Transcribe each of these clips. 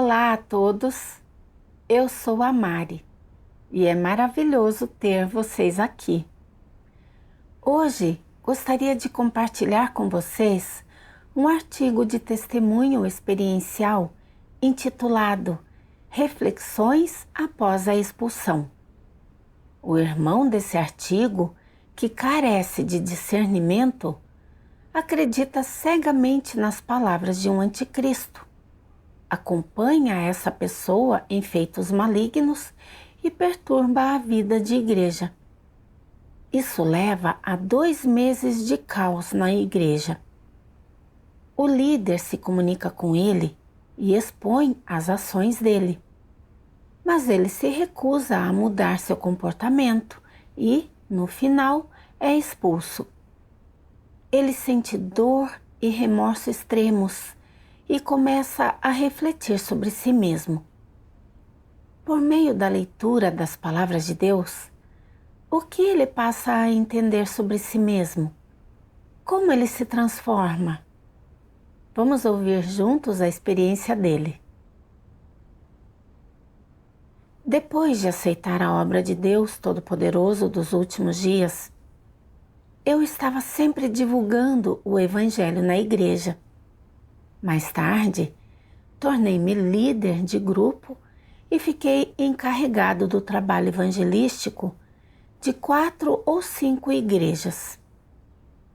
Olá a todos, eu sou a Mari e é maravilhoso ter vocês aqui. Hoje gostaria de compartilhar com vocês um artigo de testemunho experiencial intitulado Reflexões após a expulsão. O irmão desse artigo, que carece de discernimento, acredita cegamente nas palavras de um anticristo. Acompanha essa pessoa em feitos malignos e perturba a vida de igreja. Isso leva a 2 meses de caos na igreja. O líder se comunica com ele e expõe as ações dele. Mas ele se recusa a mudar seu comportamento e, no final, é expulso. Ele sente dor e remorso extremos e começa a refletir sobre si mesmo. Por meio da leitura das palavras de Deus, o que ele passa a entender sobre si mesmo? Como ele se transforma? Vamos ouvir juntos a experiência dele. Depois de aceitar a obra de Deus Todo-Poderoso dos últimos dias, eu estava sempre divulgando o Evangelho na igreja. Mais tarde, tornei-me líder de grupo e fiquei encarregado do trabalho evangelístico de 4 ou 5 igrejas.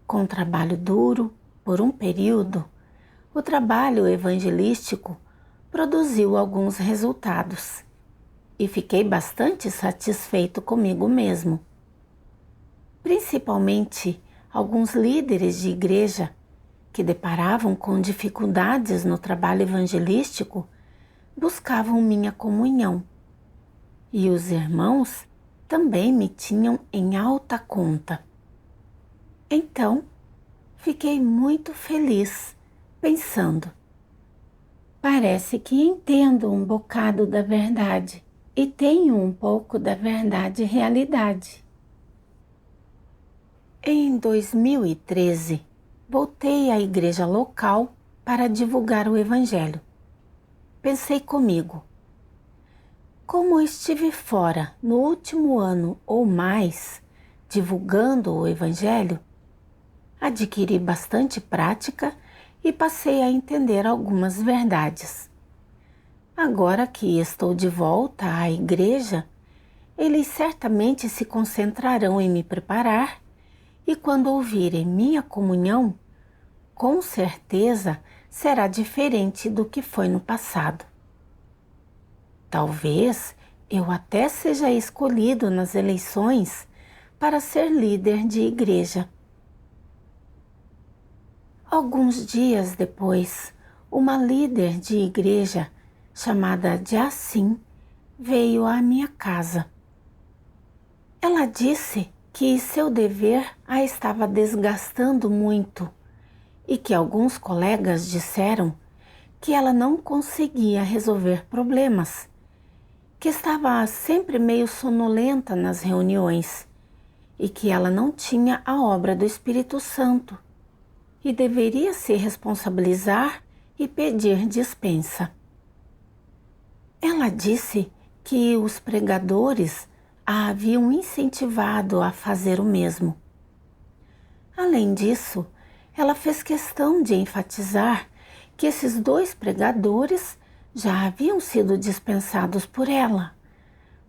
Com trabalho duro, por um período, o trabalho evangelístico produziu alguns resultados e fiquei bastante satisfeito comigo mesmo. Principalmente alguns líderes de igreja que deparavam com dificuldades no trabalho evangelístico, buscavam minha comunhão. E os irmãos também me tinham em alta conta. Então, fiquei muito feliz, pensando: parece que entendo um bocado da verdade e tenho um pouco da verdade e realidade. Em 2013, voltei à igreja local para divulgar o Evangelho. Pensei comigo: como estive fora no último ano ou mais divulgando o Evangelho, adquiri bastante prática e passei a entender algumas verdades. Agora que estou de volta à igreja, eles certamente se concentrarão em me preparar e quando ouvirem minha comunhão, com certeza será diferente do que foi no passado. Talvez eu até seja escolhido nas eleições para ser líder de igreja. Alguns dias depois, uma líder de igreja chamada Jacim veio à minha casa. Ela disse que seu dever a estava desgastando muito e que alguns colegas disseram que ela não conseguia resolver problemas, que estava sempre meio sonolenta nas reuniões e que ela não tinha a obra do Espírito Santo e deveria se responsabilizar e pedir dispensa. Ela disse que os pregadores a haviam incentivado a fazer o mesmo. Além disso, ela fez questão de enfatizar que esses 2 pregadores já haviam sido dispensados por ela,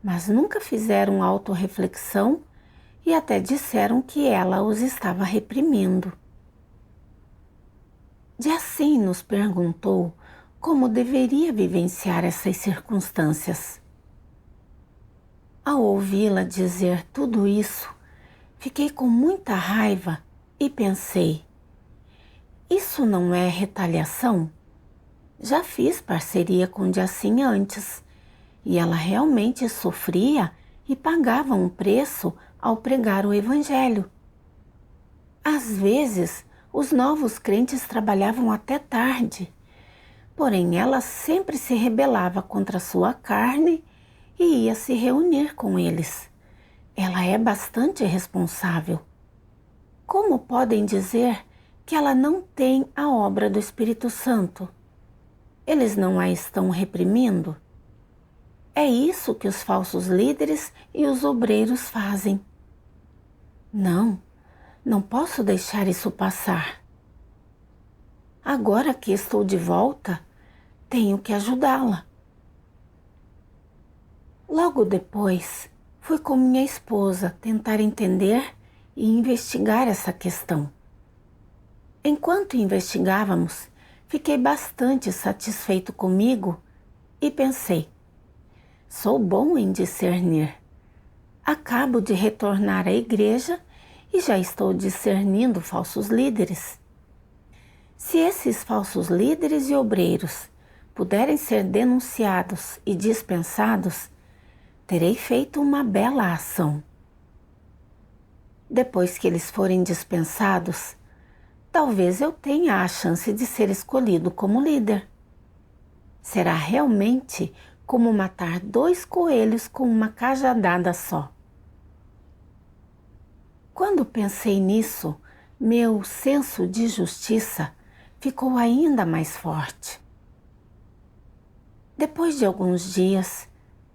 mas nunca fizeram autorreflexão e até disseram que ela os estava reprimindo. Jacim nos perguntou como deveria vivenciar essas circunstâncias. Ao ouvi-la dizer tudo isso, fiquei com muita raiva e pensei: isso não é retaliação? Já fiz parceria com Jacim antes e ela realmente sofria e pagava um preço ao pregar o Evangelho. Às vezes, os novos crentes trabalhavam até tarde, porém ela sempre se rebelava contra sua carne e ia se reunir com eles. Ela é bastante responsável. Como podem dizer que ela não tem a obra do Espírito Santo? Eles não a estão reprimindo? É isso que os falsos líderes e os obreiros fazem. Não, não posso deixar isso passar. Agora que estou de volta, tenho que ajudá-la. Logo depois, fui com minha esposa tentar entender e investigar essa questão. Enquanto investigávamos, fiquei bastante satisfeito comigo e pensei: sou bom em discernir. Acabo de retornar à igreja e já estou discernindo falsos líderes. Se esses falsos líderes e obreiros puderem ser denunciados e dispensados, terei feito uma bela ação. Depois que eles forem dispensados, talvez eu tenha a chance de ser escolhido como líder. Será realmente como matar 2 coelhos com uma cajadada só. Quando pensei nisso, meu senso de justiça ficou ainda mais forte. Depois de alguns dias,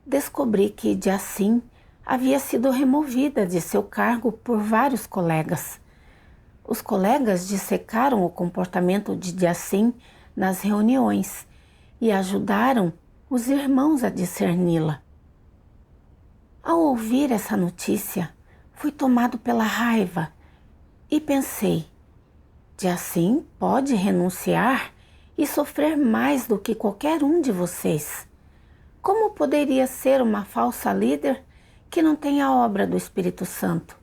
descobri que Jacin havia sido removida de seu cargo por vários colegas. Os colegas dissecaram o comportamento de Jacin nas reuniões e ajudaram os irmãos a discerni-la. Ao ouvir essa notícia, fui tomado pela raiva e pensei: Jacin pode renunciar e sofrer mais do que qualquer um de vocês. Como poderia ser uma falsa líder que não tem a obra do Espírito Santo?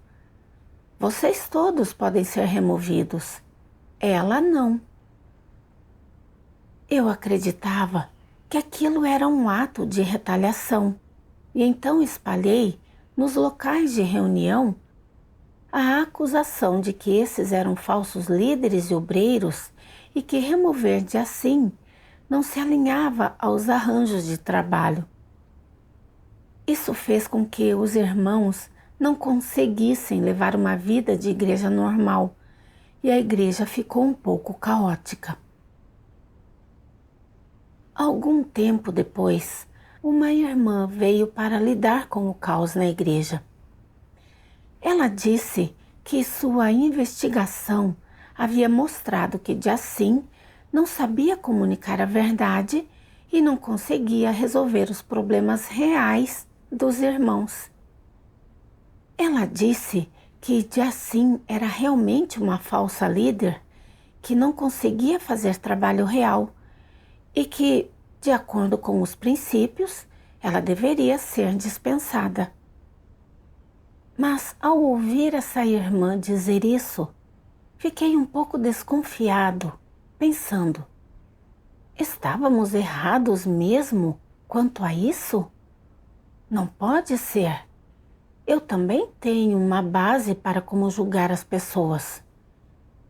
Vocês todos podem ser removidos, ela não. Eu acreditava que aquilo era um ato de retaliação e então espalhei nos locais de reunião a acusação de que esses eram falsos líderes e obreiros e que remover Jacin não se alinhava aos arranjos de trabalho. Isso fez com que os irmãos não conseguissem levar uma vida de igreja normal e a igreja ficou um pouco caótica. Algum tempo depois, uma irmã veio para lidar com o caos na igreja. Ela disse que sua investigação havia mostrado que Jacin não sabia comunicar a verdade e não conseguia resolver os problemas reais dos irmãos. Ela disse que Jacin era realmente uma falsa líder que não conseguia fazer trabalho real e que, de acordo com os princípios, ela deveria ser dispensada. Mas ao ouvir essa irmã dizer isso, fiquei um pouco desconfiado, pensando: estávamos errados mesmo quanto a isso? Não pode ser. Eu também tenho uma base para como julgar as pessoas.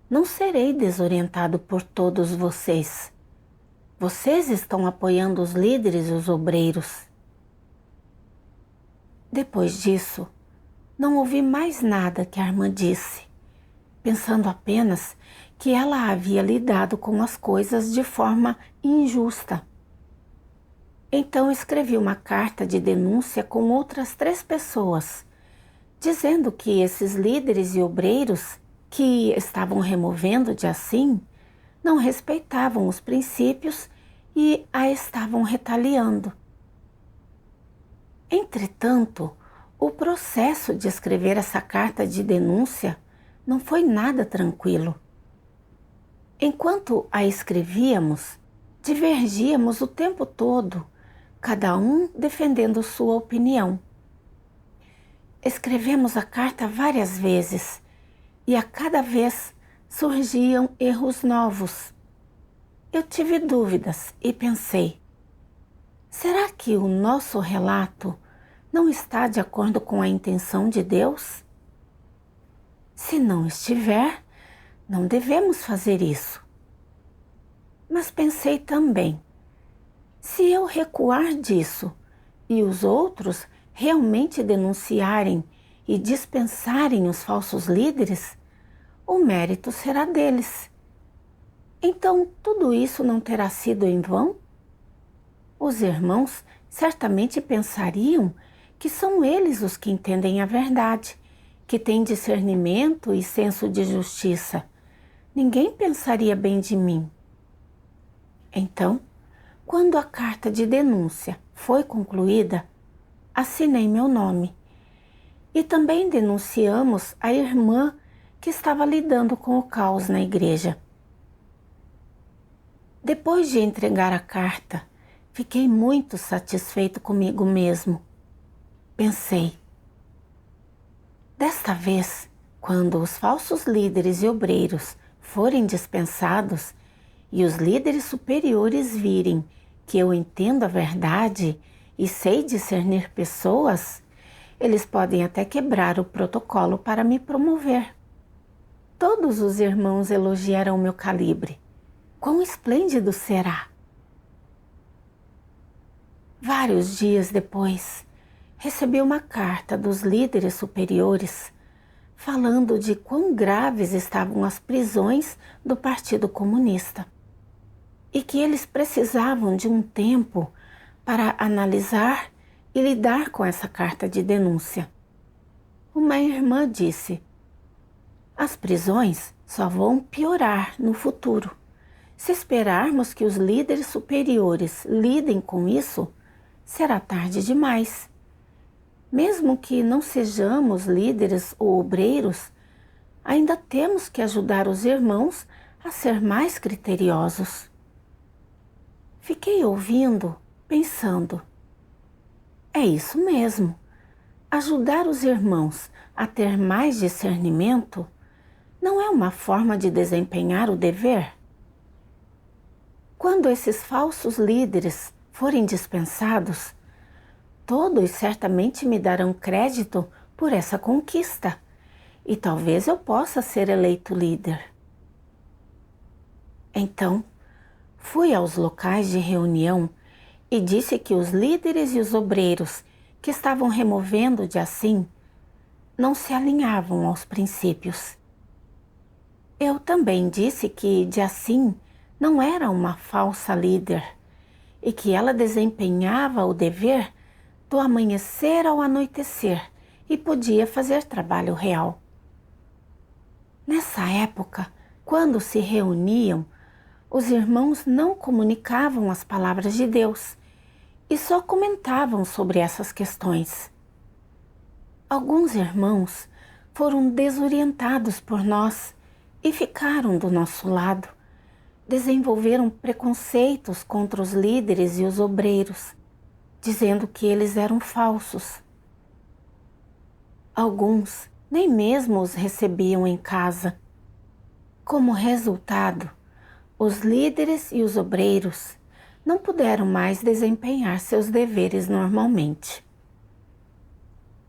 Não serei desorientado por todos vocês. Vocês estão apoiando os líderes e os obreiros. Depois disso, não ouvi mais nada que a irmã disse, pensando apenas que ela havia lidado com as coisas de forma injusta. Então escrevi uma carta de denúncia com outras 3 pessoas, dizendo que esses líderes e obreiros que estavam removendo Jacin não respeitavam os princípios e a estavam retaliando. Entretanto, o processo de escrever essa carta de denúncia não foi nada tranquilo. Enquanto a escrevíamos, divergíamos o tempo todo, cada um defendendo sua opinião. Escrevemos a carta várias vezes e a cada vez surgiam erros novos. Eu tive dúvidas e pensei: será que o nosso relato não está de acordo com a intenção de Deus? Se não estiver, não devemos fazer isso. Mas pensei também: se eu recuar disso e os outros realmente denunciarem e dispensarem os falsos líderes, o mérito será deles. Então tudo isso não terá sido em vão? os irmãos certamente pensariam que são eles os que entendem a verdade, que têm discernimento e senso de justiça. Ninguém pensaria bem de mim. Então, quando a carta de denúncia foi concluída, assinei meu nome e também denunciamos a irmã que estava lidando com o caos na igreja. Depois de entregar a carta, fiquei muito satisfeito comigo mesmo. Pensei, desta vez, quando os falsos líderes e obreiros forem dispensados e os líderes superiores virem que eu entendo a verdade e sei discernir pessoas, eles podem até quebrar o protocolo para me promover. Todos os irmãos elogiarão meu calibre. Quão esplêndido será! Vários dias depois, recebi uma carta dos líderes superiores falando de quão graves estavam as prisões do Partido Comunista e que eles precisavam de um tempo para analisar e lidar com essa carta de denúncia. Uma irmã disse: as prisões só vão piorar no futuro. Se esperarmos que os líderes superiores lidem com isso, será tarde demais. Mesmo que não sejamos líderes ou obreiros, ainda temos que ajudar os irmãos a ser mais criteriosos. Fiquei ouvindo, pensando, é isso mesmo. Ajudar os irmãos a ter mais discernimento não é uma forma de desempenhar o dever? Quando esses falsos líderes forem dispensados, todos certamente me darão crédito por essa conquista e talvez eu possa ser eleito líder. Então, fui aos locais de reunião e disse que os líderes e os obreiros que estavam removendo de assim não se alinhavam aos princípios. Eu também disse que de assim não era uma falsa líder e que ela desempenhava o dever do amanhecer ao anoitecer e podia fazer trabalho real. Nessa época, quando se reuniam, os irmãos não comunicavam as palavras de Deus e só comentavam sobre essas questões. Alguns irmãos foram desorientados por nós e ficaram do nosso lado. Desenvolveram preconceitos contra os líderes e os obreiros, dizendo que eles eram falsos. Alguns nem mesmo os recebiam em casa. Como resultado, os líderes e os obreiros não puderam mais desempenhar seus deveres normalmente.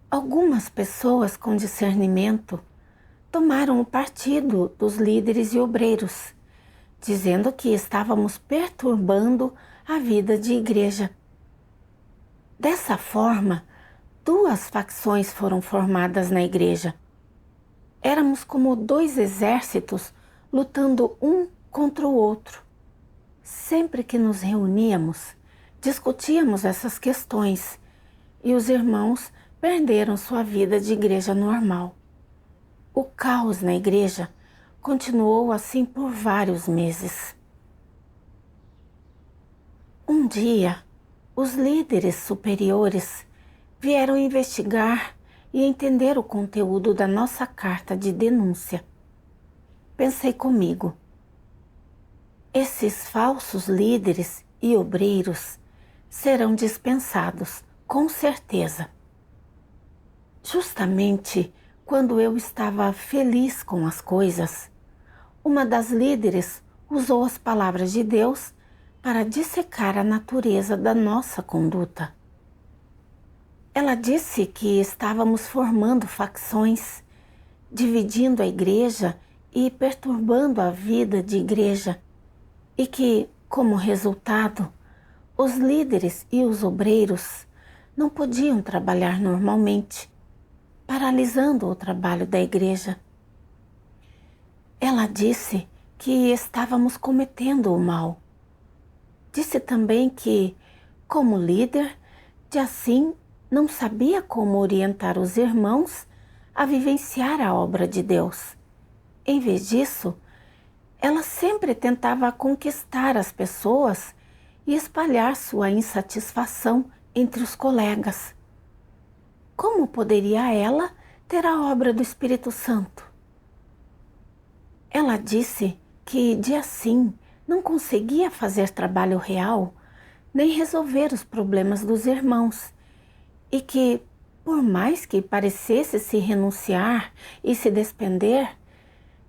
Algumas pessoas com discernimento tomaram o partido dos líderes e obreiros, dizendo que estávamos perturbando a vida de igreja. Dessa forma, duas facções foram formadas na igreja. Éramos como dois exércitos lutando um contra o outro. Sempre que nos reuníamos, discutíamos essas questões e os irmãos perderam sua vida de igreja normal. O caos na igreja continuou assim por vários meses. Um dia, os líderes superiores vieram investigar e entender o conteúdo da nossa carta de denúncia. Pensei comigo, esses falsos líderes e obreiros serão dispensados, com certeza. Justamente quando eu estava feliz com as coisas, uma das líderes usou as palavras de Deus para dissecar a natureza da nossa conduta. Ela disse que estávamos formando facções, dividindo a igreja e perturbando a vida de igreja, e que, como resultado, os líderes e os obreiros não podiam trabalhar normalmente, paralisando o trabalho da igreja. Ela disse que estávamos cometendo o mal. Disse também que, como líder, Jacim não sabia como orientar os irmãos a vivenciar a obra de Deus. Em vez disso, ela sempre tentava conquistar as pessoas e espalhar sua insatisfação entre os colegas. Como poderia ela ter a obra do Espírito Santo? Ela disse que Jacim não conseguia fazer trabalho real nem resolver os problemas dos irmãos e que, por mais que parecesse se renunciar e se despender,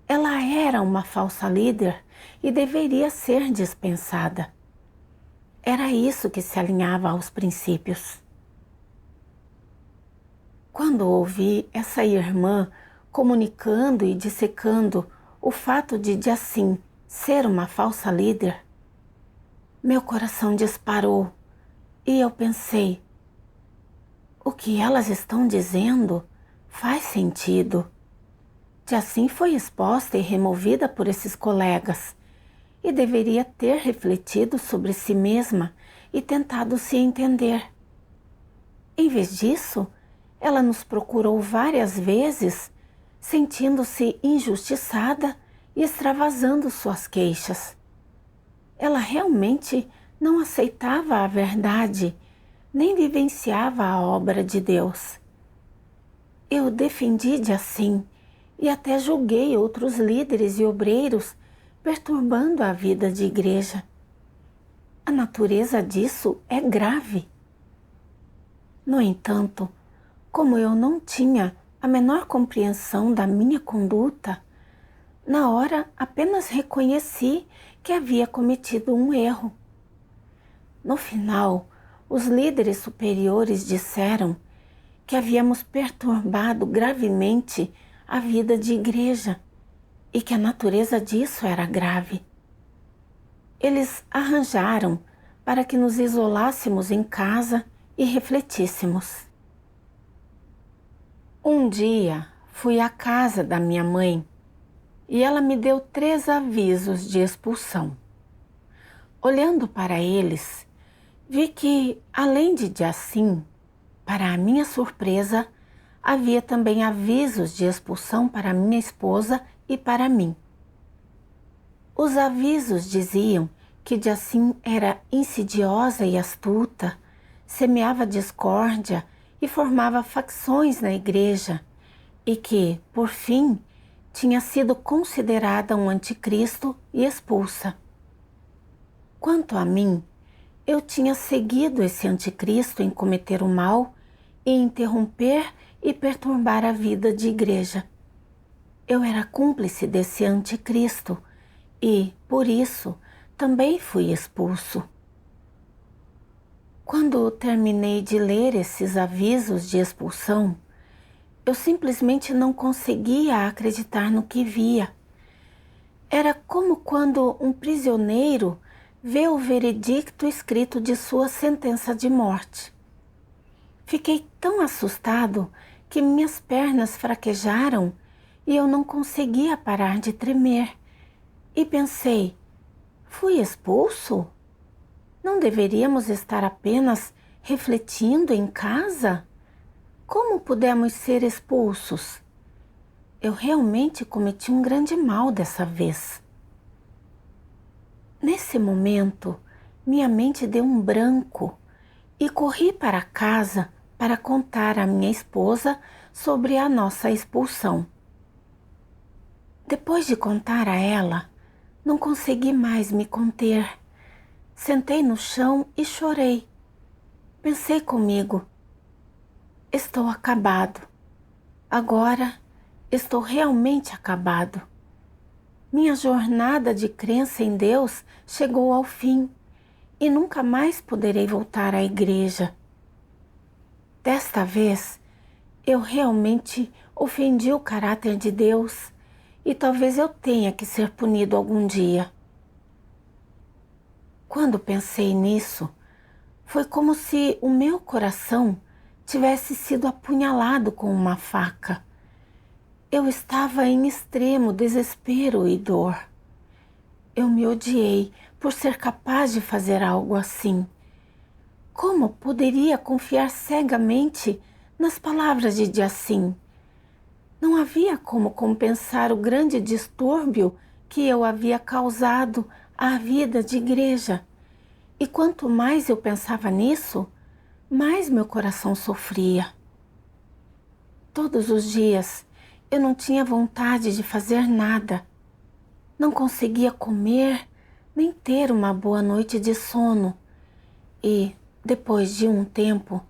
ela era uma falsa líder e deveria ser dispensada. Era isso que se alinhava aos princípios. Quando ouvi essa irmã comunicando e dissecando o fato de Jacim ser uma falsa líder, meu coração disparou e eu pensei, o que elas estão dizendo faz sentido. Jacim foi exposta e removida por esses colegas e deveria ter refletido sobre si mesma e tentado se entender. Em vez disso, ela nos procurou várias vezes, sentindo-se injustiçada e extravasando suas queixas. Ela realmente não aceitava a verdade, nem vivenciava a obra de Deus. Eu defendi Jacim e até julguei outros líderes e obreiros perturbando a vida de igreja. A natureza disso é grave. No entanto, como eu não tinha a menor compreensão da minha conduta, na hora apenas reconheci que havia cometido um erro. No final, os líderes superiores disseram que havíamos perturbado gravemente a vida de igreja e que a natureza disso era grave. Eles arranjaram para que nos isolássemos em casa e refletíssemos. Um dia fui à casa da minha mãe e ela me deu 3 avisos de expulsão. Olhando para eles, vi que, além de Jacim, para a minha surpresa, havia também avisos de expulsão para minha esposa e para mim. Os avisos diziam que Jacim era insidiosa e astuta, semeava discórdia e formava facções na igreja e que, por fim, tinha sido considerada um anticristo e expulsa. Quanto a mim, eu tinha seguido esse anticristo em cometer o mal e interromper e perturbar a vida de igreja. Eu era cúmplice desse anticristo e, por isso, também fui expulso. Quando terminei de ler esses avisos de expulsão, eu simplesmente não conseguia acreditar no que via. Era como quando um prisioneiro vê o veredicto escrito de sua sentença de morte. Fiquei tão assustado que minhas pernas fraquejaram e eu não conseguia parar de tremer. E pensei, fui expulso? Não deveríamos estar apenas refletindo em casa? Como pudemos ser expulsos? Eu realmente cometi um grande mal dessa vez. Nesse momento, minha mente deu um branco e corri para casa para contar à minha esposa sobre a nossa expulsão. Depois de contar a ela, não consegui mais me conter. Sentei no chão e chorei. Pensei comigo, estou acabado. Agora estou realmente acabado. Minha jornada de crença em Deus chegou ao fim e nunca mais poderei voltar à igreja. Desta vez, eu realmente ofendi o caráter de Deus e talvez eu tenha que ser punido algum dia. Quando pensei nisso, foi como se o meu coração tivesse sido apunhalado com uma faca. Eu estava em extremo desespero e dor. Eu me odiei por ser capaz de fazer algo assim. Como poderia confiar cegamente nas palavras de Jacim? Não havia como compensar o grande distúrbio que eu havia causado à vida de igreja. E quanto mais eu pensava nisso, mais meu coração sofria. Todos os dias eu não tinha vontade de fazer nada. Não conseguia comer nem ter uma boa noite de sono. E, depois de um tempo,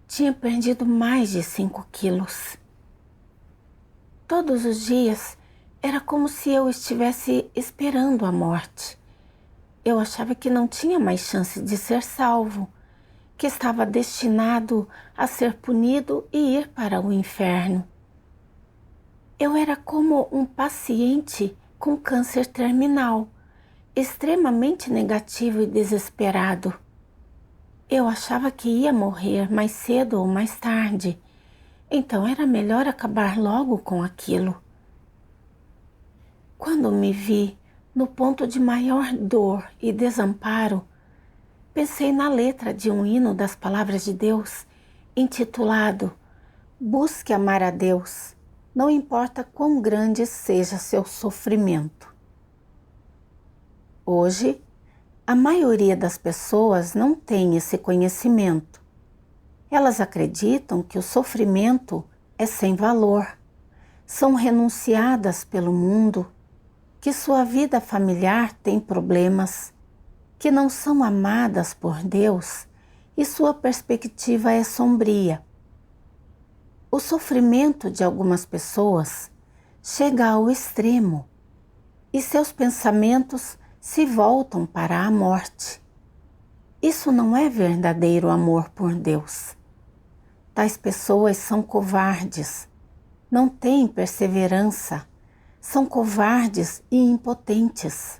tinha perdido mais de 5 quilos. Todos os dias era como se eu estivesse esperando a morte. Eu achava que não tinha mais chance de ser salvo, que estava destinado a ser punido e ir para o inferno. Eu era como um paciente com câncer terminal, extremamente negativo e desesperado. Eu achava que ia morrer mais cedo ou mais tarde, então era melhor acabar logo com aquilo. Quando me vi no ponto de maior dor e desamparo, pensei na letra de um hino das palavras de Deus, intitulado Busque amar a Deus, não importa quão grande seja seu sofrimento. Hoje, a maioria das pessoas não tem esse conhecimento. Elas acreditam que o sofrimento é sem valor, são renunciadas pelo mundo, que sua vida familiar tem problemas, que não são amadas por Deus e sua perspectiva é sombria. O sofrimento de algumas pessoas chega ao extremo e seus pensamentos se voltam para a morte. Isso não é verdadeiro amor por Deus. Tais pessoas são covardes, não têm perseverança, são covardes e impotentes.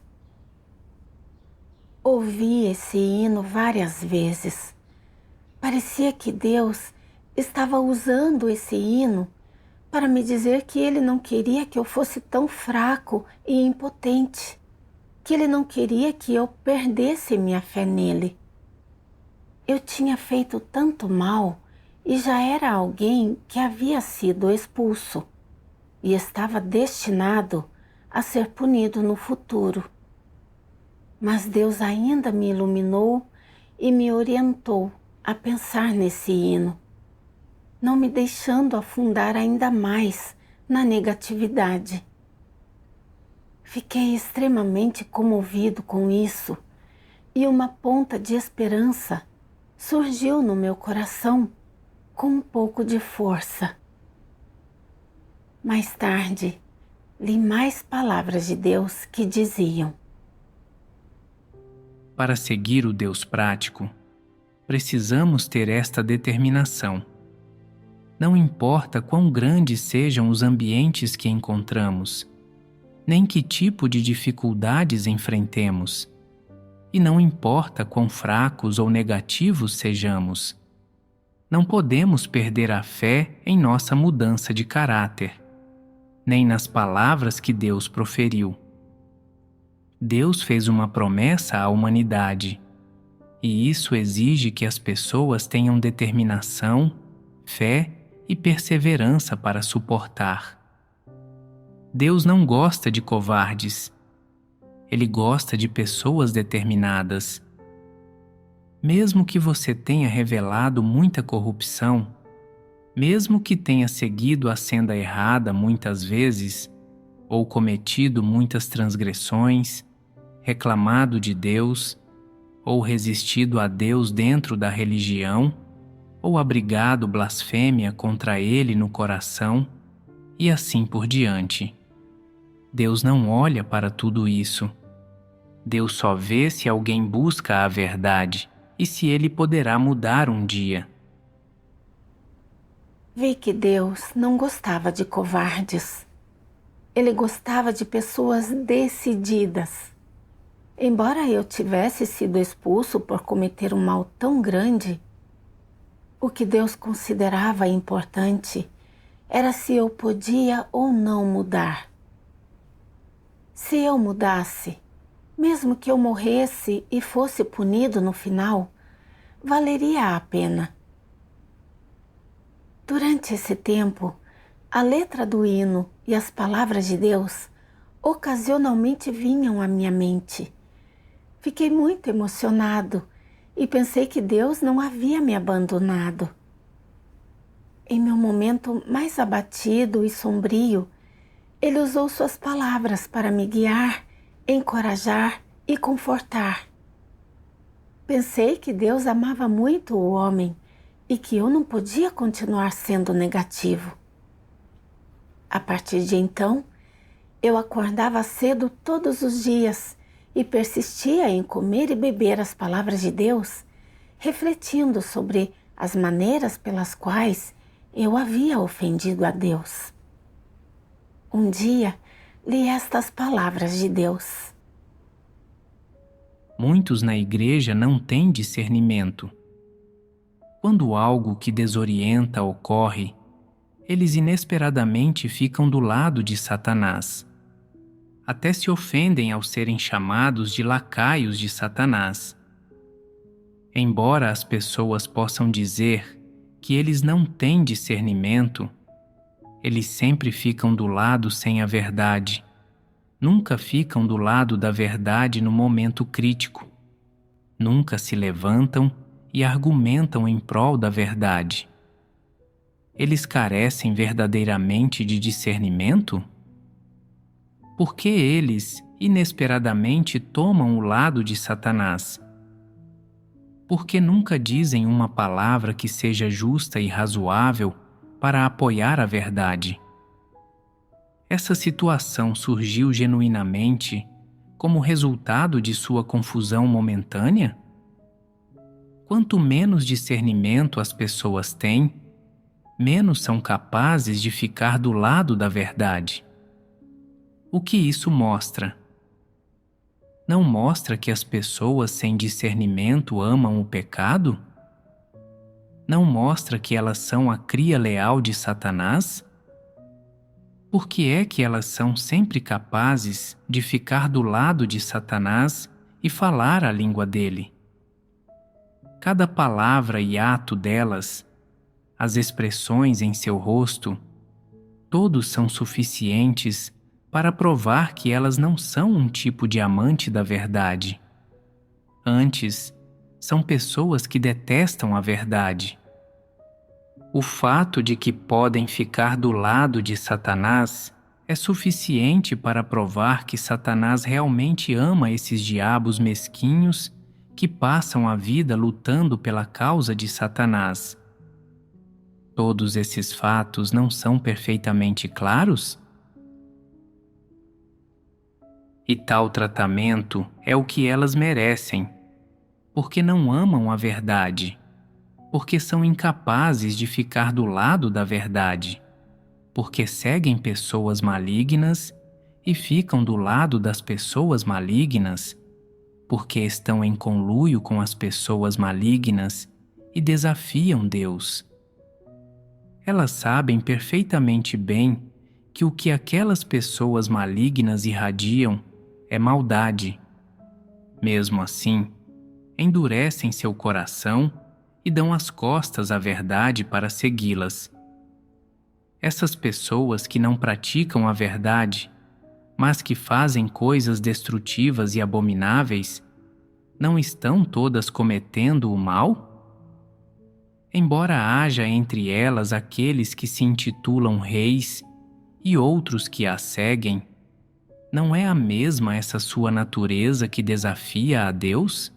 Ouvi esse hino várias vezes. Parecia que Deus estava usando esse hino para me dizer que Ele não queria que eu fosse tão fraco e impotente, que Ele não queria que eu perdesse minha fé nele. Eu tinha feito tanto mal e já era alguém que havia sido expulso e estava destinado a ser punido no futuro. Mas Deus ainda me iluminou e me orientou a pensar nesse hino, não me deixando afundar ainda mais na negatividade. Fiquei extremamente comovido com isso e uma ponta de esperança surgiu no meu coração com um pouco de força. Mais tarde, li mais palavras de Deus que diziam: Para seguir o Deus prático, precisamos ter esta determinação. Não importa quão grandes sejam os ambientes que encontramos, nem que tipo de dificuldades enfrentemos, e não importa quão fracos ou negativos sejamos, não podemos perder a fé em nossa mudança de caráter, nem nas palavras que Deus proferiu. Deus fez uma promessa à humanidade, e isso exige que as pessoas tenham determinação, fé e perseverança para suportar. Deus não gosta de covardes. Ele gosta de pessoas determinadas. Mesmo que você tenha revelado muita corrupção, mesmo que tenha seguido a senda errada muitas vezes, ou cometido muitas transgressões, reclamado de Deus, ou resistido a Deus dentro da religião, ou abrigado blasfêmia contra Ele no coração, e assim por diante. Deus não olha para tudo isso. Deus só vê se alguém busca a verdade e se ele poderá mudar um dia. Vi que Deus não gostava de covardes. Ele gostava de pessoas decididas. Embora eu tivesse sido expulso por cometer um mal tão grande, o que Deus considerava importante era se eu podia ou não mudar. Se eu mudasse, mesmo que eu morresse e fosse punido no final, valeria a pena. Durante esse tempo, a letra do hino e as palavras de Deus ocasionalmente vinham à minha mente. Fiquei muito emocionado e pensei que Deus não havia me abandonado. Em meu momento mais abatido e sombrio, Ele usou suas palavras para me guiar, encorajar e confortar. Pensei que Deus amava muito o homem e que eu não podia continuar sendo negativo. A partir de então, eu acordava cedo todos os dias e persistia em comer e beber as palavras de Deus, refletindo sobre as maneiras pelas quais eu havia ofendido a Deus. Um dia, li estas palavras de Deus. Muitos na igreja não têm discernimento. Quando algo que desorienta ocorre, eles inesperadamente ficam do lado de Satanás. Até se ofendem ao serem chamados de lacaios de Satanás. Embora as pessoas possam dizer que eles não têm discernimento, eles sempre ficam do lado sem a verdade. Nunca ficam do lado da verdade no momento crítico. Nunca se levantam e argumentam em prol da verdade. Eles carecem verdadeiramente de discernimento? Por que eles, inesperadamente, tomam o lado de Satanás? Por que nunca dizem uma palavra que seja justa e razoável para apoiar a verdade? Essa situação surgiu genuinamente como resultado de sua confusão momentânea? Quanto menos discernimento as pessoas têm, menos são capazes de ficar do lado da verdade. O que isso mostra? Não mostra que as pessoas sem discernimento amam o pecado? Não mostra que elas são a cria leal de Satanás? Por que é que elas são sempre capazes de ficar do lado de Satanás e falar a língua dele? Cada palavra e ato delas, as expressões em seu rosto, todos são suficientes para provar que elas não são um tipo de amante da verdade. Antes, são pessoas que detestam a verdade. O fato de que podem ficar do lado de Satanás é suficiente para provar que Satanás realmente ama esses diabos mesquinhos que passam a vida lutando pela causa de Satanás. Todos esses fatos não são perfeitamente claros? E tal tratamento é o que elas merecem, porque não amam a verdade, porque são incapazes de ficar do lado da verdade, porque seguem pessoas malignas e ficam do lado das pessoas malignas, porque estão em conluio com as pessoas malignas e desafiam Deus. Elas sabem perfeitamente bem que o que aquelas pessoas malignas irradiam é maldade. Mesmo assim, endurecem seu coração e dão as costas à verdade para segui-las. Essas pessoas que não praticam a verdade, mas que fazem coisas destrutivas e abomináveis, não estão todas cometendo o mal? Embora haja entre elas aqueles que se intitulam reis e outros que a seguem, não é a mesma essa sua natureza que desafia a Deus?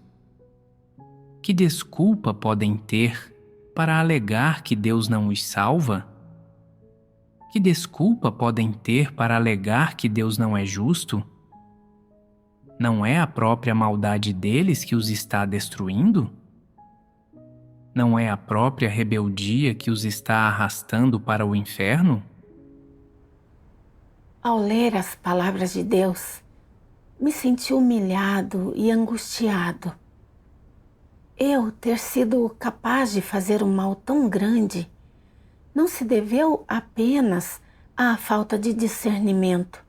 Que desculpa podem ter para alegar que Deus não os salva? Que desculpa podem ter para alegar que Deus não é justo? Não é a própria maldade deles que os está destruindo? Não é a própria rebeldia que os está arrastando para o inferno? Ao ler as palavras de Deus, me senti humilhado e angustiado. Eu ter sido capaz de fazer um mal tão grande não se deveu apenas à falta de discernimento.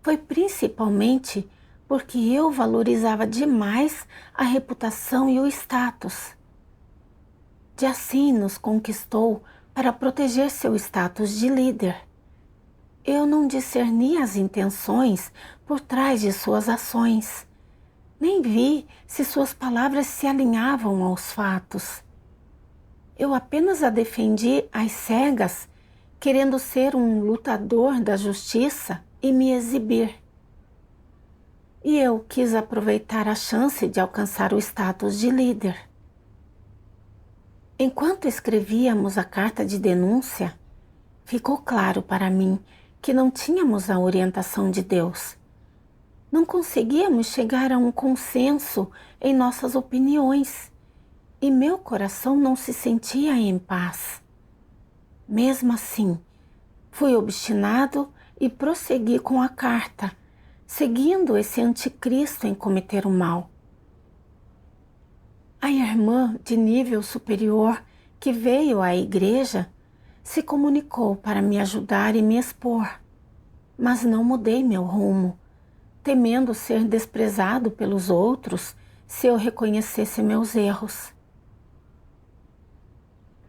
Foi principalmente porque eu valorizava demais a reputação e o status. Assim nos conquistou para proteger seu status de líder. Eu não discerni as intenções por trás de suas ações. Nem vi se suas palavras se alinhavam aos fatos. Eu apenas a defendi às cegas, querendo ser um lutador da justiça e me exibir. E eu quis aproveitar a chance de alcançar o status de líder. Enquanto escrevíamos a carta de denúncia, ficou claro para mim que não tínhamos a orientação de Deus. Não conseguíamos chegar a um consenso em nossas opiniões e meu coração não se sentia em paz. Mesmo assim, fui obstinado e prossegui com a carta, seguindo esse anticristo em cometer o mal. A irmã de nível superior que veio à igreja se comunicou para me ajudar e me expor, mas não mudei meu rumo, temendo ser desprezado pelos outros se eu reconhecesse meus erros.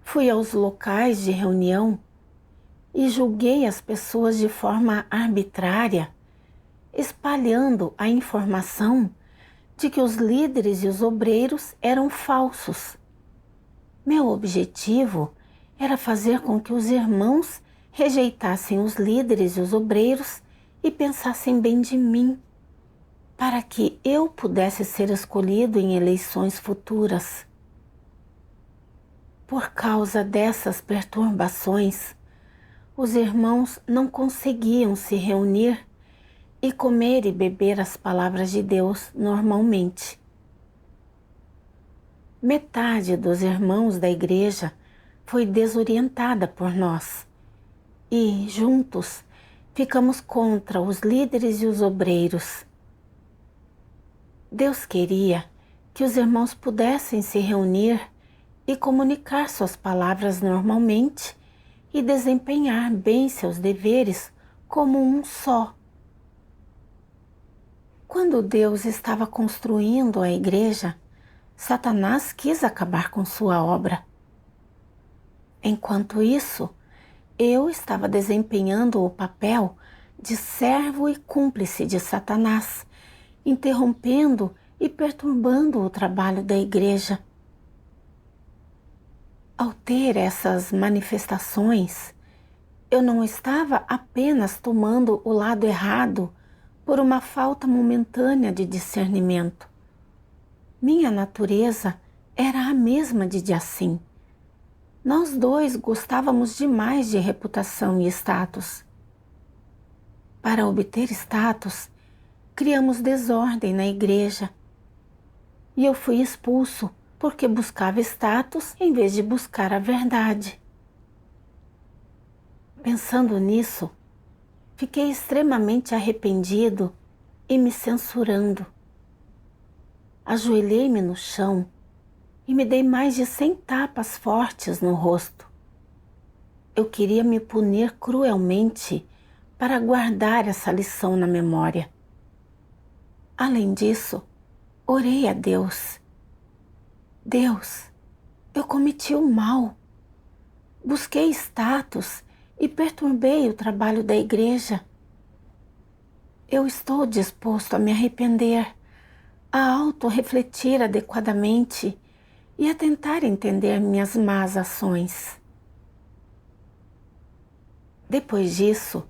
Fui aos locais de reunião e julguei as pessoas de forma arbitrária, espalhando a informação de que os líderes e os obreiros eram falsos. Meu objetivo era fazer com que os irmãos rejeitassem os líderes e os obreiros e pensassem bem de mim, para que eu pudesse ser escolhido em eleições futuras. Por causa dessas perturbações, os irmãos não conseguiam se reunir e comer e beber as palavras de Deus normalmente. Metade dos irmãos da igreja foi desorientada por nós e, juntos, ficamos contra os líderes e os obreiros. Deus queria que os irmãos pudessem se reunir e comunicar suas palavras normalmente e desempenhar bem seus deveres como um só. Quando Deus estava construindo a igreja, Satanás quis acabar com sua obra. Enquanto isso, eu estava desempenhando o papel de servo e cúmplice de Satanás, interrompendo e perturbando o trabalho da igreja. Ao ter essas manifestações, eu não estava apenas tomando o lado errado por uma falta momentânea de discernimento. Minha natureza era a mesma de Jacim. Nós dois gostávamos demais de reputação e status. Para obter status, criamos desordem na igreja. E eu fui expulso porque buscava status em vez de buscar a verdade. Pensando nisso, fiquei extremamente arrependido e me censurando. Ajoelhei-me no chão e me dei mais de 100 tapas fortes no rosto. Eu queria me punir cruelmente para guardar essa lição na memória. Além disso, orei a Deus. Deus, eu cometi o mal. Busquei status e perturbei o trabalho da igreja. Eu estou disposto a me arrepender, a autorrefletir adequadamente e a tentar entender minhas más ações. Depois disso,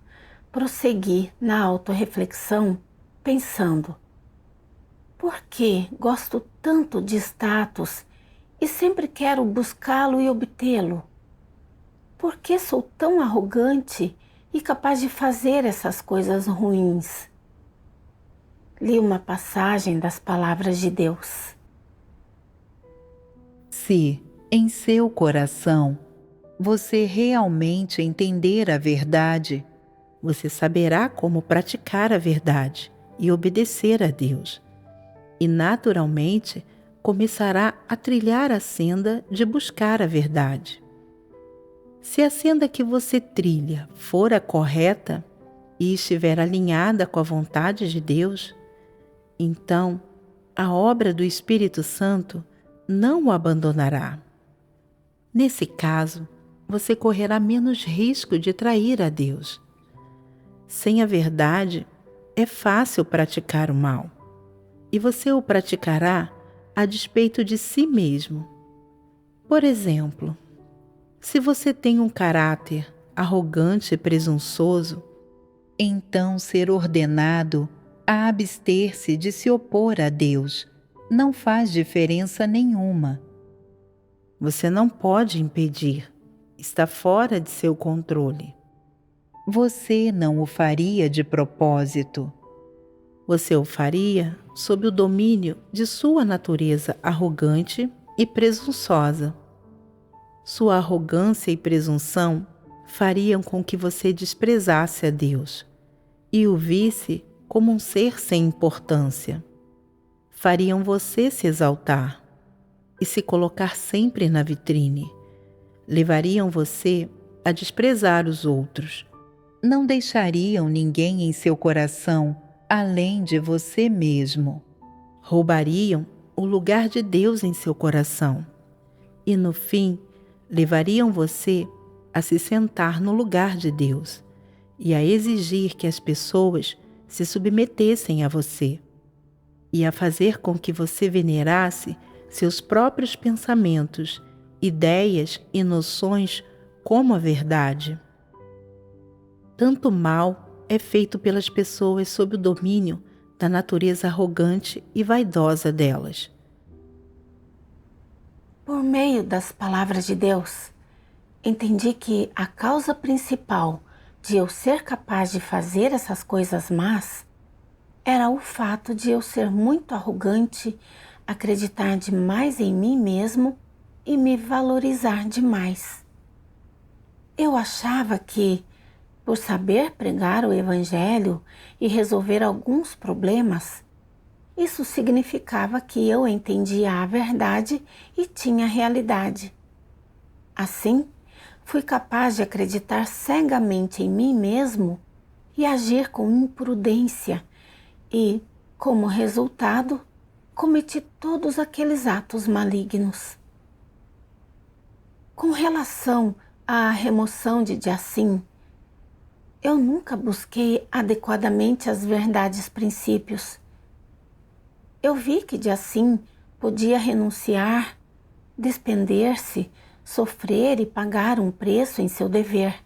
prossegui na autorreflexão, pensando: por que gosto tanto de status e sempre quero buscá-lo e obtê-lo? Por que sou tão arrogante e capaz de fazer essas coisas ruins? Li uma passagem das palavras de Deus. Se, em seu coração, você realmente entender a verdade, você saberá como praticar a verdade e obedecer a Deus. E, naturalmente, começará a trilhar a senda de buscar a verdade. Se a senda que você trilha for a correta e estiver alinhada com a vontade de Deus, então a obra do Espírito Santo não o abandonará. Nesse caso, você correrá menos risco de trair a Deus. Sem a verdade, é fácil praticar o mal, e você o praticará a despeito de si mesmo. Por exemplo, se você tem um caráter arrogante e presunçoso, então ser ordenado a abster-se de se opor a Deus não faz diferença nenhuma. Você não pode impedir, está fora de seu controle. Você não o faria de propósito. Você o faria sob o domínio de sua natureza arrogante e presunçosa. Sua arrogância e presunção fariam com que você desprezasse a Deus e o visse como um ser sem importância. Fariam você se exaltar e se colocar sempre na vitrine. Levariam você a desprezar os outros. Não deixariam ninguém em seu coração além de você mesmo. Roubariam o lugar de Deus em seu coração. E no fim, levariam você a se sentar no lugar de Deus e a exigir que as pessoas se submetessem a você e a fazer com que você venerasse seus próprios pensamentos, ideias e noções como a verdade. Tanto mal é feito pelas pessoas sob o domínio da natureza arrogante e vaidosa delas. Por meio das palavras de Deus, entendi que a causa principal de eu ser capaz de fazer essas coisas más era o fato de eu ser muito arrogante, acreditar demais em mim mesmo e me valorizar demais. Eu achava que, por saber pregar o Evangelho e resolver alguns problemas, isso significava que eu entendia a verdade e tinha a realidade. Assim, fui capaz de acreditar cegamente em mim mesmo e agir com imprudência e, como resultado, cometi todos aqueles atos malignos. Com relação à remoção de Jacim, eu nunca busquei adequadamente as verdades princípios. Eu vi que Jacim podia renunciar, despender-se, sofrer e pagar um preço em seu dever.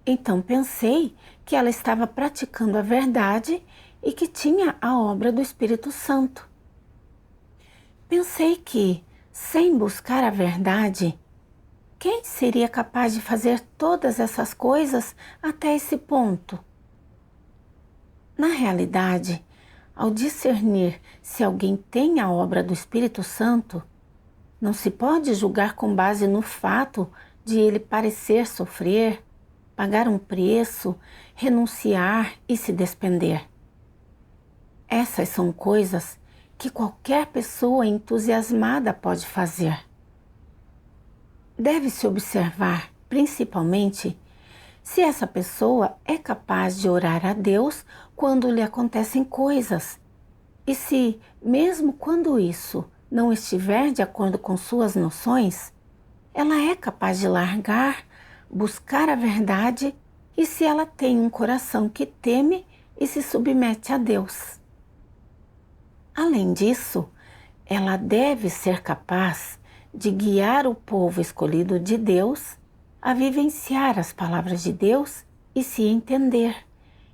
Então pensei que ela estava praticando a verdade e que tinha a obra do Espírito Santo. Pensei que, sem buscar a verdade, quem seria capaz de fazer todas essas coisas até esse ponto? Na realidade, ao discernir se alguém tem a obra do Espírito Santo, não se pode julgar com base no fato de ele parecer sofrer, pagar um preço, renunciar e se despender. Essas são coisas que qualquer pessoa entusiasmada pode fazer. Deve-se observar, principalmente, se essa pessoa é capaz de orar a Deus quando lhe acontecem coisas, e se, mesmo quando isso não estiver de acordo com suas noções, ela é capaz de largar, buscar a verdade e se ela tem um coração que teme e se submete a Deus. Além disso, ela deve ser capaz de guiar o povo escolhido de Deus a vivenciar as palavras de Deus e se entender,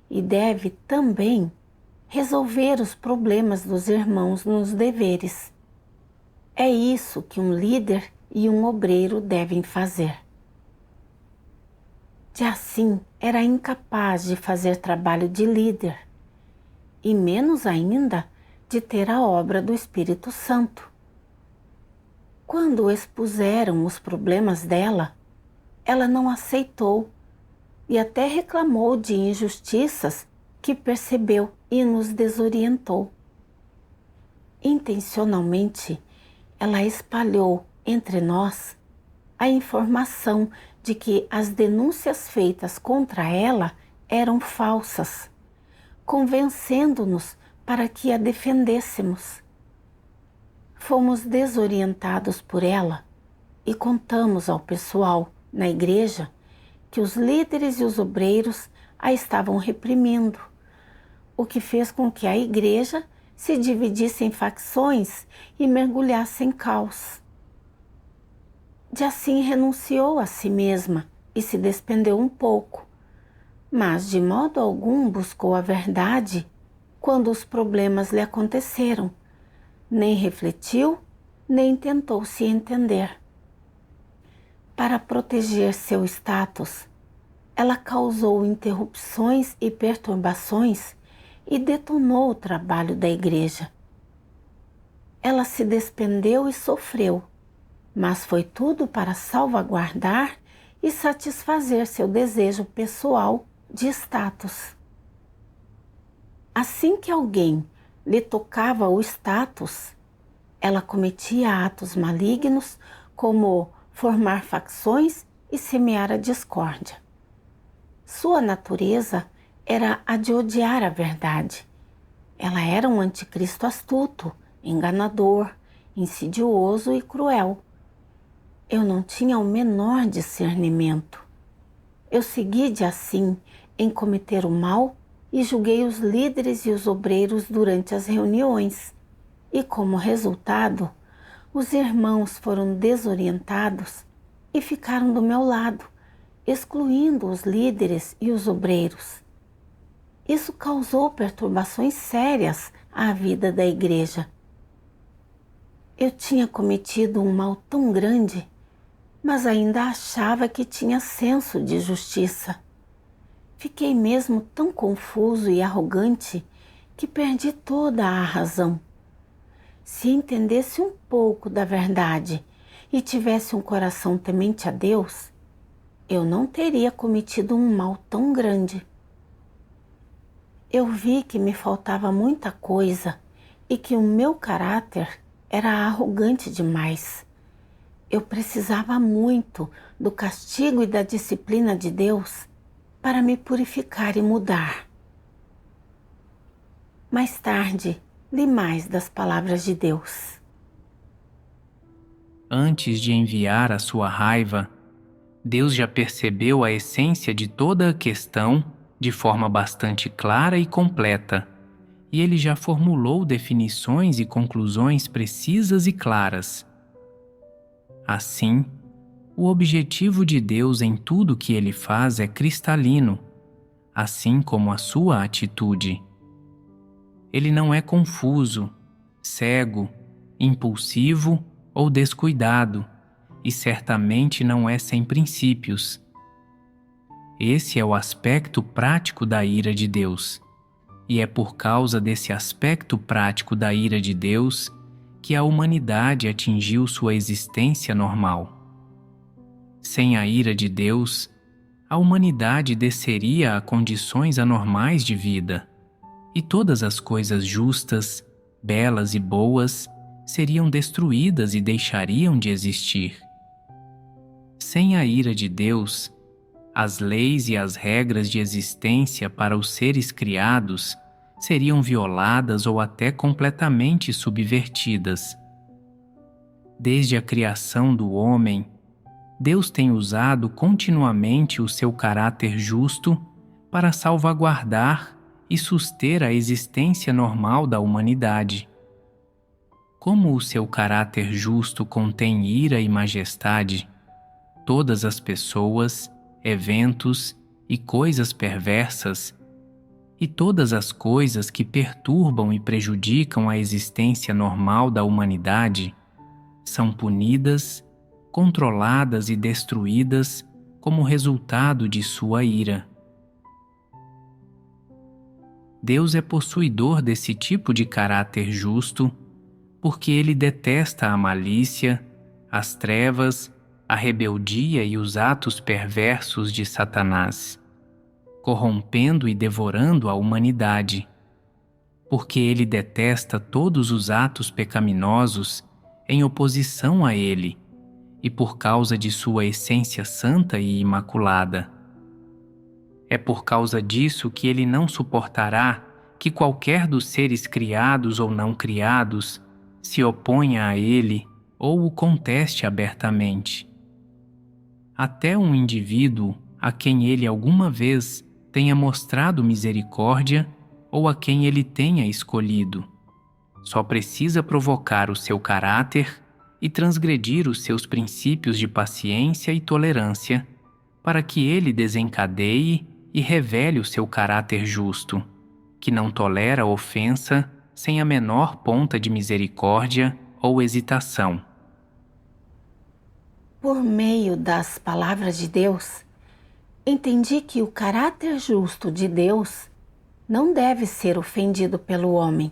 e deve também resolver os problemas dos irmãos nos deveres. É isso que um líder e um obreiro devem fazer. Jacim era incapaz de fazer trabalho de líder, e menos ainda de ter a obra do Espírito Santo. Quando expuseram os problemas dela, ela não aceitou e até reclamou de injustiças que percebeu e nos desorientou. Intencionalmente, ela espalhou entre nós a informação de que as denúncias feitas contra ela eram falsas, convencendo-nos para que a defendêssemos. Fomos desorientados por ela e contamos ao pessoal na igreja que os líderes e os obreiros a estavam reprimindo, o que fez com que a igreja se dividisse em facções e mergulhasse em caos. De assim renunciou a si mesma e se despendeu um pouco, mas de modo algum buscou a verdade quando os problemas lhe aconteceram, nem refletiu, nem tentou se entender. Para proteger seu status, ela causou interrupções e perturbações e detonou o trabalho da igreja. Ela se despendeu e sofreu, mas foi tudo para salvaguardar e satisfazer seu desejo pessoal de status. Assim que alguém lhe tocava o status, ela cometia atos malignos como formar facções e semear a discórdia. Sua natureza era a de odiar a verdade. Ela era um anticristo astuto, enganador, insidioso e cruel. Eu não tinha o menor discernimento. Eu segui de assim em cometer o mal e julguei os líderes e os obreiros durante as reuniões. E como resultado, os irmãos foram desorientados e ficaram do meu lado, excluindo os líderes e os obreiros. Isso causou perturbações sérias à vida da igreja. Eu tinha cometido um mal tão grande, mas ainda achava que tinha senso de justiça. Fiquei mesmo tão confuso e arrogante que perdi toda a razão. Se entendesse um pouco da verdade e tivesse um coração temente a Deus, eu não teria cometido um mal tão grande. Eu vi que me faltava muita coisa e que o meu caráter era arrogante demais. Eu precisava muito do castigo e da disciplina de Deus para me purificar e mudar. Mais tarde, li mais das palavras de Deus. Antes de enviar a sua raiva, Deus já percebeu a essência de toda a questão de forma bastante clara e completa, e ele já formulou definições e conclusões precisas e claras. Assim, o objetivo de Deus em tudo que ele faz é cristalino, assim como a sua atitude. Ele não é confuso, cego, impulsivo ou descuidado, e certamente não é sem princípios. Esse é o aspecto prático da ira de Deus, e é por causa desse aspecto prático da ira de Deus que a humanidade atingiu sua existência normal. Sem a ira de Deus, a humanidade desceria a condições anormais de vida, e todas as coisas justas, belas e boas seriam destruídas e deixariam de existir. Sem a ira de Deus, as leis e as regras de existência para os seres criados seriam violadas ou até completamente subvertidas. Desde a criação do homem, Deus tem usado continuamente o seu caráter justo para salvaguardar e suster a existência normal da humanidade. Como o seu caráter justo contém ira e majestade, todas as pessoas, eventos e coisas perversas, e todas as coisas que perturbam e prejudicam a existência normal da humanidade, são punidas, controladas e destruídas como resultado de sua ira. Deus é possuidor desse tipo de caráter justo, porque ele detesta a malícia, as trevas, a rebeldia e os atos perversos de Satanás, corrompendo e devorando a humanidade. Porque ele detesta todos os atos pecaminosos em oposição a ele, e por causa de sua essência santa e imaculada. É por causa disso que ele não suportará que qualquer dos seres criados ou não criados se oponha a ele ou o conteste abertamente. Até um indivíduo a quem ele alguma vez tenha mostrado misericórdia ou a quem ele tenha escolhido, só precisa provocar o seu caráter e transgredir os seus princípios de paciência e tolerância para que ele desencadeie e revele o seu caráter justo, que não tolera ofensa sem a menor ponta de misericórdia ou hesitação. Por meio das palavras de Deus, entendi que o caráter justo de Deus não deve ser ofendido pelo homem.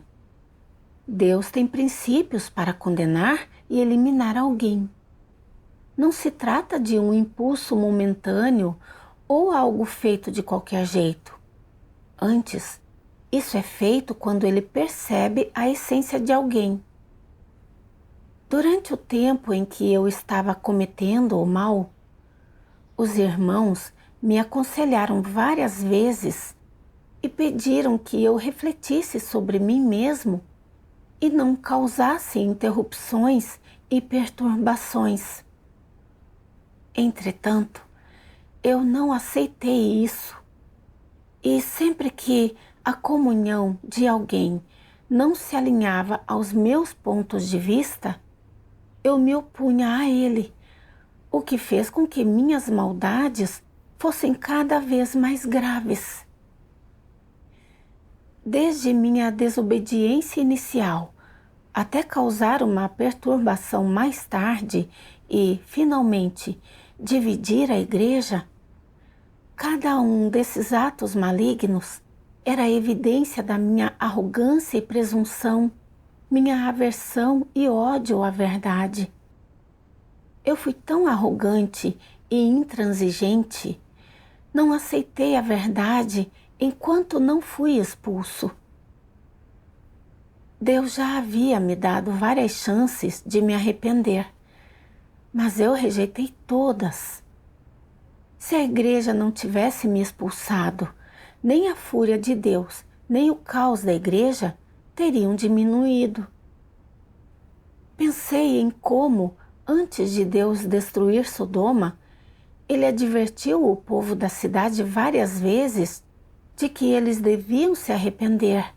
Deus tem princípios para condenar e eliminar alguém. Não se trata de um impulso momentâneo ou algo feito de qualquer jeito. Antes, isso é feito quando ele percebe a essência de alguém. Durante o tempo em que eu estava cometendo o mal, os irmãos me aconselharam várias vezes e pediram que eu refletisse sobre mim mesmo e não causasse interrupções e perturbações. Entretanto, eu não aceitei isso, e sempre que a comunhão de alguém não se alinhava aos meus pontos de vista, eu me opunha a ele, o que fez com que minhas maldades fossem cada vez mais graves. Desde minha desobediência inicial até causar uma perturbação mais tarde e, finalmente, dividir a igreja, cada um desses atos malignos era evidência da minha arrogância e presunção, minha aversão e ódio à verdade. Eu fui tão arrogante e intransigente, não aceitei a verdade enquanto não fui expulso. Deus já havia me dado várias chances de me arrepender, mas eu rejeitei todas. Se a igreja não tivesse me expulsado, nem a fúria de Deus, nem o caos da igreja teriam diminuído. Pensei em como, antes de Deus destruir Sodoma, ele advertiu o povo da cidade várias vezes de que eles deviam se arrepender,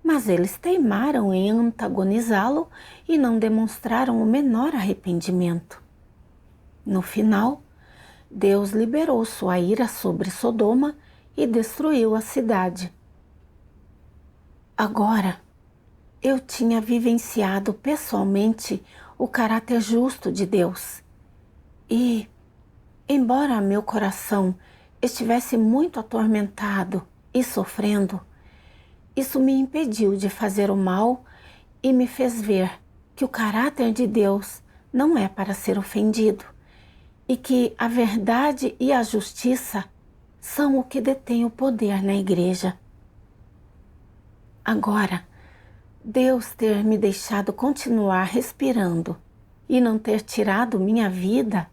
mas eles teimaram em antagonizá-lo e não demonstraram o menor arrependimento. No final, Deus liberou sua ira sobre Sodoma e destruiu a cidade. Agora, eu tinha vivenciado pessoalmente o caráter justo de Deus e, embora meu coração estivesse muito atormentado e sofrendo, isso me impediu de fazer o mal e me fez ver que o caráter de Deus não é para ser ofendido e que a verdade e a justiça são o que detém o poder na igreja. Agora, Deus ter me deixado continuar respirando e não ter tirado minha vida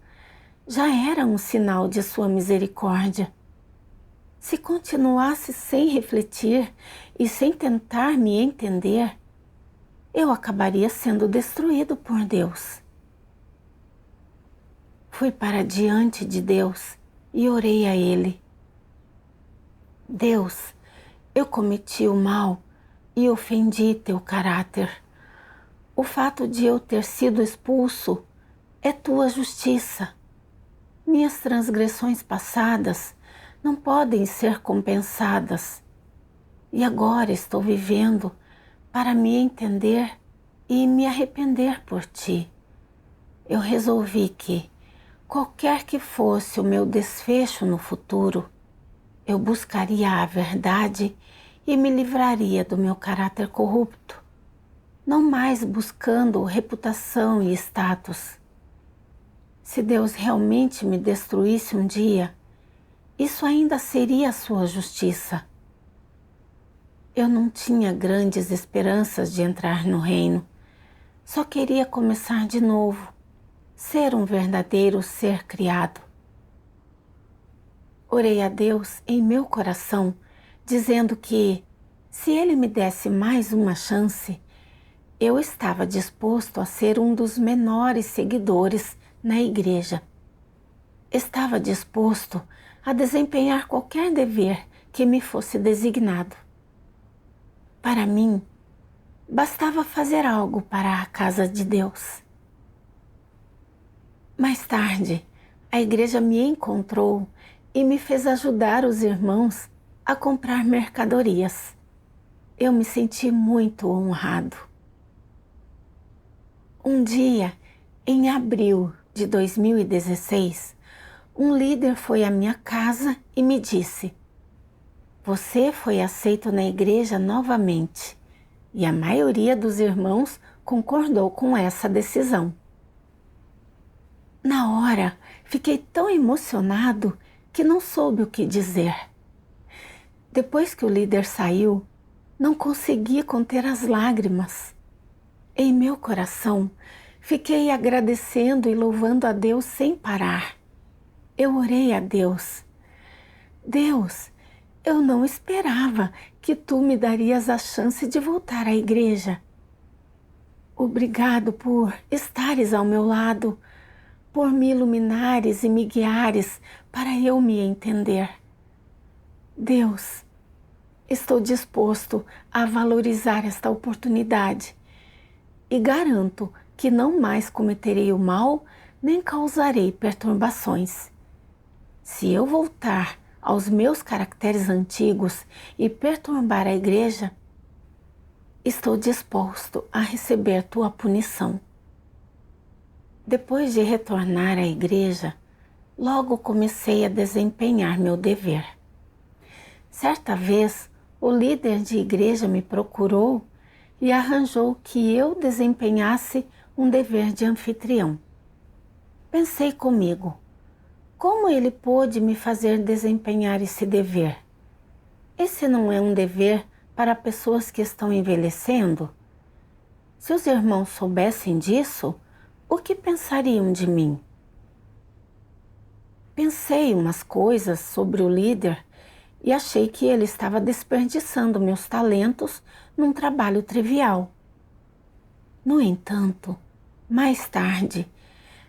já era um sinal de sua misericórdia. Se continuasse sem refletir e sem tentar me entender, eu acabaria sendo destruído por Deus. Fui para diante de Deus e orei a Ele. Deus, eu cometi o mal e ofendi teu caráter. O fato de eu ter sido expulso é tua justiça. Minhas transgressões passadas não podem ser compensadas. E agora estou vivendo para me entender e me arrepender por ti. Eu resolvi que, qualquer que fosse o meu desfecho no futuro, eu buscaria a verdade e me livraria do meu caráter corrupto, não mais buscando reputação e status. Se Deus realmente me destruísse um dia, isso ainda seria a sua justiça. Eu não tinha grandes esperanças de entrar no reino. Só queria começar de novo, ser um verdadeiro ser criado. Orei a Deus em meu coração, dizendo que, se Ele me desse mais uma chance, eu estava disposto a ser um dos menores seguidores na igreja. Estava disposto a desempenhar qualquer dever que me fosse designado. Para mim, bastava fazer algo para a casa de Deus. Mais tarde, a igreja me encontrou e me fez ajudar os irmãos a comprar mercadorias. Eu me senti muito honrado. Um dia, em abril de 2016, um líder foi à minha casa e me disse: "Você foi aceito na igreja novamente", e a maioria dos irmãos concordou com essa decisão. Na hora, fiquei tão emocionado que não soube o que dizer. Depois que o líder saiu, não consegui conter as lágrimas. Em meu coração, fiquei agradecendo e louvando a Deus sem parar. Eu orei a Deus: "Deus, eu não esperava que tu me darias a chance de voltar à igreja. Obrigado por estares ao meu lado, por me iluminares e me guiares para eu me entender. Deus, estou disposto a valorizar esta oportunidade e garanto que não mais cometerei o mal nem causarei perturbações. Se eu voltar aos meus caracteres antigos e perturbar a igreja, estou disposto a receber tua punição." Depois de retornar à igreja, logo comecei a desempenhar meu dever. Certa vez, o líder de igreja me procurou e arranjou que eu desempenhasse um dever de anfitrião. Pensei comigo: como ele pôde me fazer desempenhar esse dever? Esse não é um dever para pessoas que estão envelhecendo? Se os irmãos soubessem disso, o que pensariam de mim? Pensei umas coisas sobre o líder e achei que ele estava desperdiçando meus talentos num trabalho trivial. No entanto, mais tarde,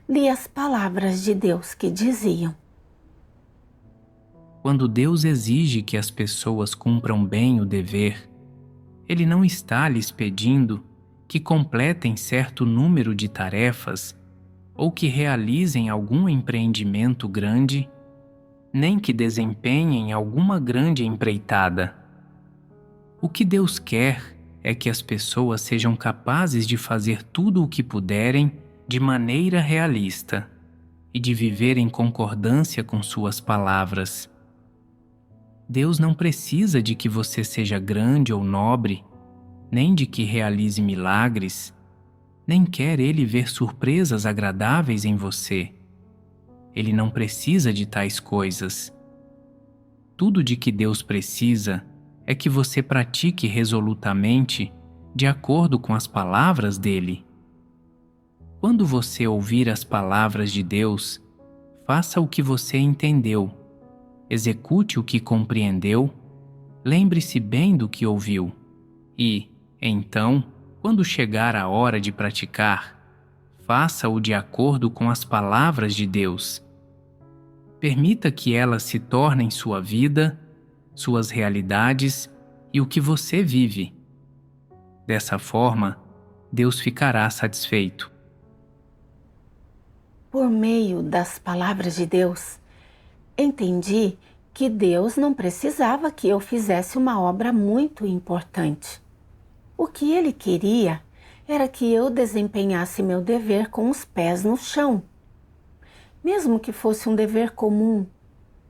li as palavras de Deus que diziam: Quando Deus exige que as pessoas cumpram bem o dever, Ele não está lhes pedindo que completem certo número de tarefas ou que realizem algum empreendimento grande, nem que desempenhem alguma grande empreitada. O que Deus quer é que as pessoas sejam capazes de fazer tudo o que puderem de maneira realista e de viver em concordância com suas palavras. Deus não precisa de que você seja grande ou nobre, nem de que realize milagres, nem quer Ele ver surpresas agradáveis em você. Ele não precisa de tais coisas. Tudo de que Deus precisa é que você pratique resolutamente de acordo com as palavras dele. Quando você ouvir as palavras de Deus, faça o que você entendeu, execute o que compreendeu, lembre-se bem do que ouviu e, então, quando chegar a hora de praticar, faça-o de acordo com as palavras de Deus. Permita que elas se tornem sua vida, suas realidades e o que você vive. Dessa forma, Deus ficará satisfeito. Por meio das palavras de Deus, entendi que Deus não precisava que eu fizesse uma obra muito importante. O que Ele queria era que eu desempenhasse meu dever com os pés no chão. Mesmo que fosse um dever comum,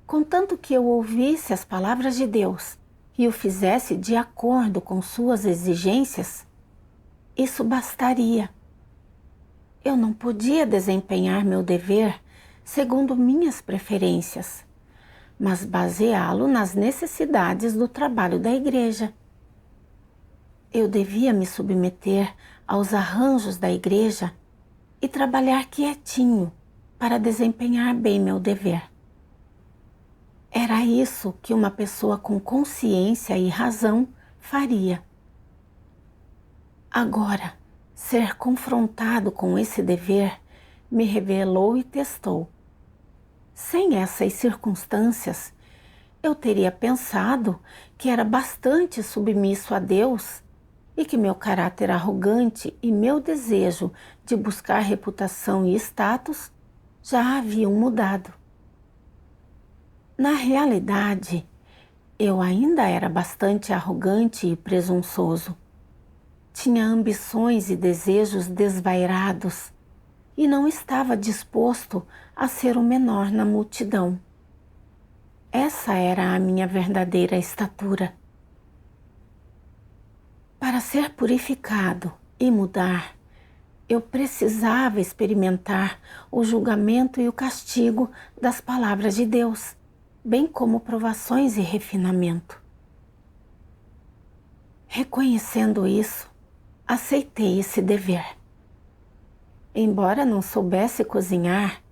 contanto que eu ouvisse as palavras de Deus e o fizesse de acordo com suas exigências, isso bastaria. Eu não podia desempenhar meu dever segundo minhas preferências, mas baseá-lo nas necessidades do trabalho da igreja. Eu devia me submeter aos arranjos da igreja e trabalhar quietinho para desempenhar bem meu dever. Era isso que uma pessoa com consciência e razão faria. Agora, Ser confrontado com esse dever me revelou e testou. Sem essas circunstâncias, eu teria pensado que era bastante submisso a Deus e que meu caráter arrogante e meu desejo de buscar reputação e status já haviam mudado. Na realidade, eu ainda era bastante arrogante e presunçoso. Tinha ambições e desejos desvairados e não estava disposto a ser o menor na multidão. Essa era a minha verdadeira estatura. Para ser purificado e mudar, eu precisava experimentar o julgamento e o castigo das palavras de Deus, bem como provações e refinamento. Reconhecendo isso, aceitei esse dever. Embora não soubesse cozinhar,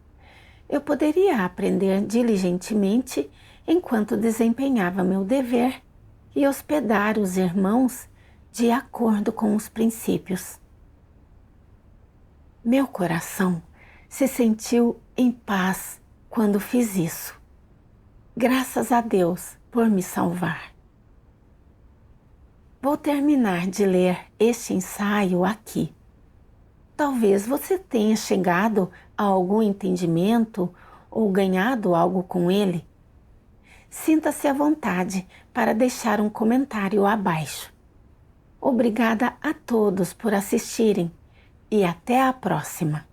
eu poderia aprender diligentemente enquanto desempenhava meu dever e hospedar os irmãos de acordo com os princípios. Meu coração se sentiu em paz quando fiz isso. Graças a Deus por me salvar. Vou terminar de ler este ensaio aqui. Talvez você tenha chegado a algum entendimento ou ganhado algo com ele. Sinta-se à vontade para deixar um comentário abaixo. Obrigada a todos por assistirem e até a próxima.